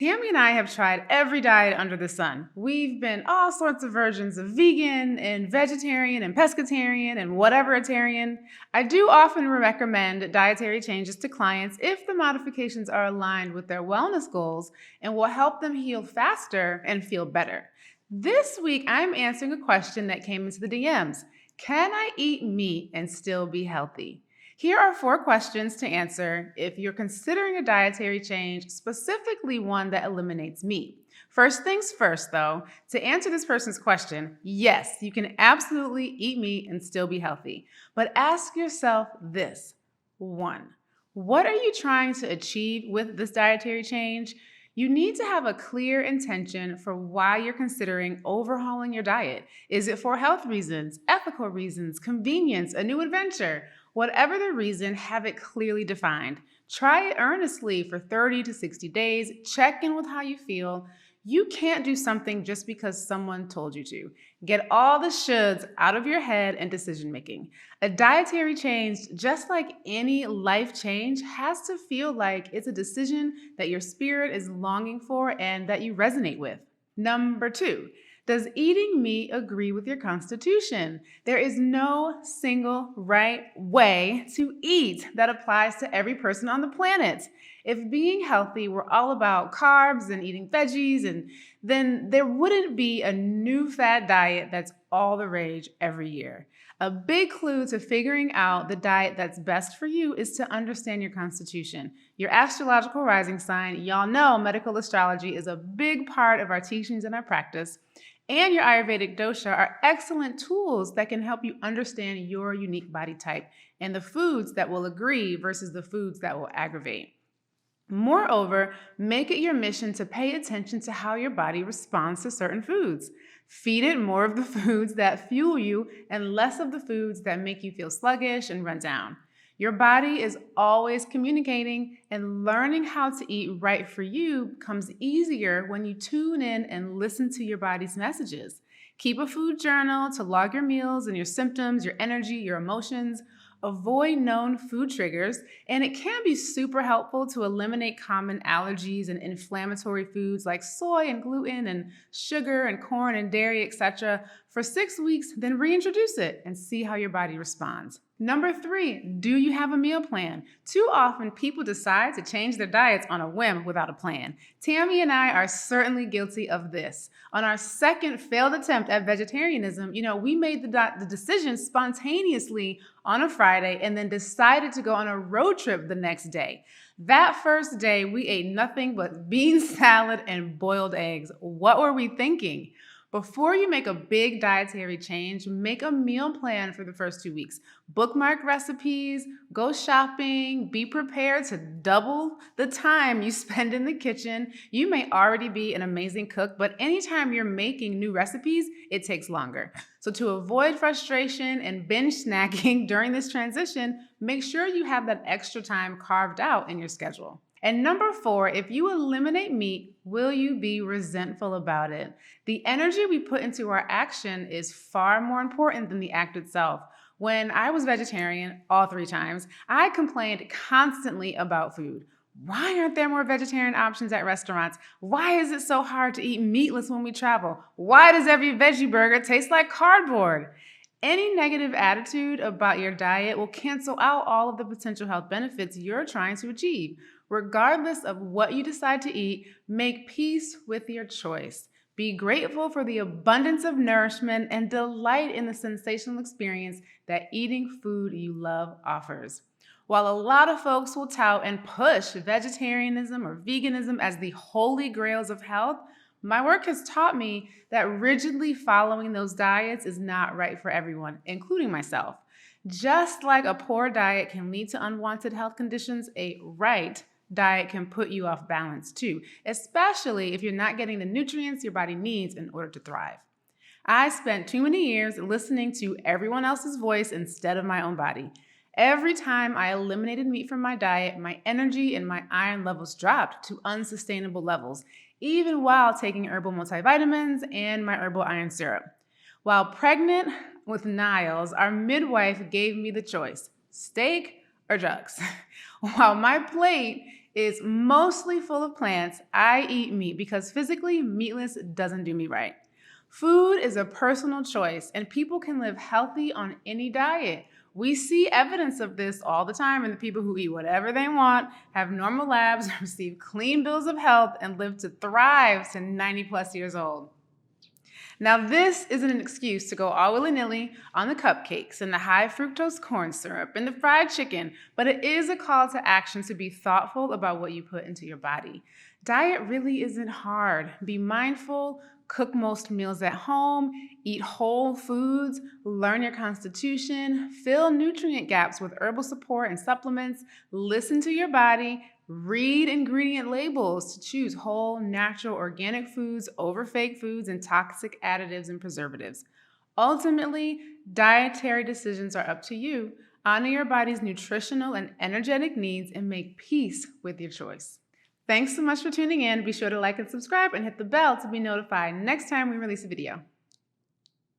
Tami and I have tried every diet under the sun. We've been all sorts of versions of vegan and vegetarian and pescatarian and whatevertarian. I do often recommend dietary changes to clients if the modifications are aligned with their wellness goals and will help them heal faster and feel better. This week, I'm answering a question that came into the DMs. Can I eat meat and still be healthy? Here are 4 questions to answer if you're considering a dietary change, specifically one that eliminates meat. First things first, though, to answer this person's question, yes, you can absolutely eat meat and still be healthy. But ask yourself this. 1. What are you trying to achieve with this dietary change? You need to have a clear intention for why you're considering overhauling your diet. Is it for health reasons, ethical reasons, convenience, a new adventure? Whatever the reason, have it clearly defined. Try it earnestly for 30 to 60 days. Check in with how you feel. You can't do something just because someone told you to. Get all the shoulds out of your head and decision making. A dietary change, just like any life change, has to feel like it's a decision that your spirit is longing for and that you resonate with. Number 2. Does eating meat agree with your constitution? There is no single right way to eat that applies to every person on the planet. If being healthy were all about carbs and eating veggies, then there wouldn't be a new fad diet that's all the rage every year. A big clue to figuring out the diet that's best for you is to understand your constitution. Your astrological rising sign, y'all know medical astrology is a big part of our teachings and our practice, and your Ayurvedic dosha are excellent tools that can help you understand your unique body type and the foods that will agree versus the foods that will aggravate. Moreover, make it your mission to pay attention to how your body responds to certain foods. Feed it more of the foods that fuel you and less of the foods that make you feel sluggish and run down. Your body is always communicating, and learning how to eat right for you comes easier when you tune in and listen to your body's messages. Keep a food journal to log your meals and your symptoms, your energy, your emotions. Avoid known food triggers, and it can be super helpful to eliminate common allergies and inflammatory foods like soy and gluten and sugar and corn and dairy, etc. for 6 weeks, then reintroduce it and see how your body responds. Number 3, do you have a meal plan? Too often, people decide to change their diets on a whim without a plan. Tami and I are certainly guilty of this. On our second failed attempt at vegetarianism, we made the decision spontaneously on a Friday and then decided to go on a road trip the next day. That first day, we ate nothing but bean salad and boiled eggs. What were we thinking? Before you make a big dietary change, make a meal plan for the first 2 weeks. Bookmark recipes, go shopping, be prepared to double the time you spend in the kitchen. You may already be an amazing cook, but anytime you're making new recipes, it takes longer. So to avoid frustration and binge snacking during this transition, make sure you have that extra time carved out in your schedule. And number 4, if you eliminate meat, will you be resentful about it? The energy we put into our action is far more important than the act itself. When I was vegetarian, all 3 times, I complained constantly about food. Why aren't there more vegetarian options at restaurants? Why is it so hard to eat meatless when we travel? Why does every veggie burger taste like cardboard? Any negative attitude about your diet will cancel out all of the potential health benefits you're trying to achieve. Regardless of what you decide to eat, make peace with your choice. Be grateful for the abundance of nourishment and delight in the sensational experience that eating food you love offers. While a lot of folks will tout and push vegetarianism or veganism as the holy grails of health, my work has taught me that rigidly following those diets is not right for everyone, including myself. Just like a poor diet can lead to unwanted health conditions, a right diet can put you off balance too, especially if you're not getting the nutrients your body needs in order to thrive. I spent too many years listening to everyone else's voice instead of my own body. Every time I eliminated meat from my diet, my energy and my iron levels dropped to unsustainable levels, even while taking herbal multivitamins and my herbal iron syrup. While pregnant with Niles, our midwife gave me the choice, steak or drugs. While my plate is mostly full of plants. I eat meat because physically, meatless doesn't do me right. Food is a personal choice, and people can live healthy on any diet. We see evidence of this all the time in the people who eat whatever they want, have normal labs, receive clean bills of health, and live to thrive to 90 plus years old. Now, this isn't an excuse to go all willy-nilly on the cupcakes and the high fructose corn syrup and the fried chicken, but it is a call to action to be thoughtful about what you put into your body. Diet really isn't hard. Be mindful, cook most meals at home, eat whole foods, learn your constitution, fill nutrient gaps with herbal support and supplements, listen to your body, read ingredient labels to choose whole, natural, organic foods over fake foods and toxic additives and preservatives. Ultimately, dietary decisions are up to you. Honor your body's nutritional and energetic needs and make peace with your choice. Thanks so much for tuning in. Be sure to like and subscribe and hit the bell to be notified next time we release a video.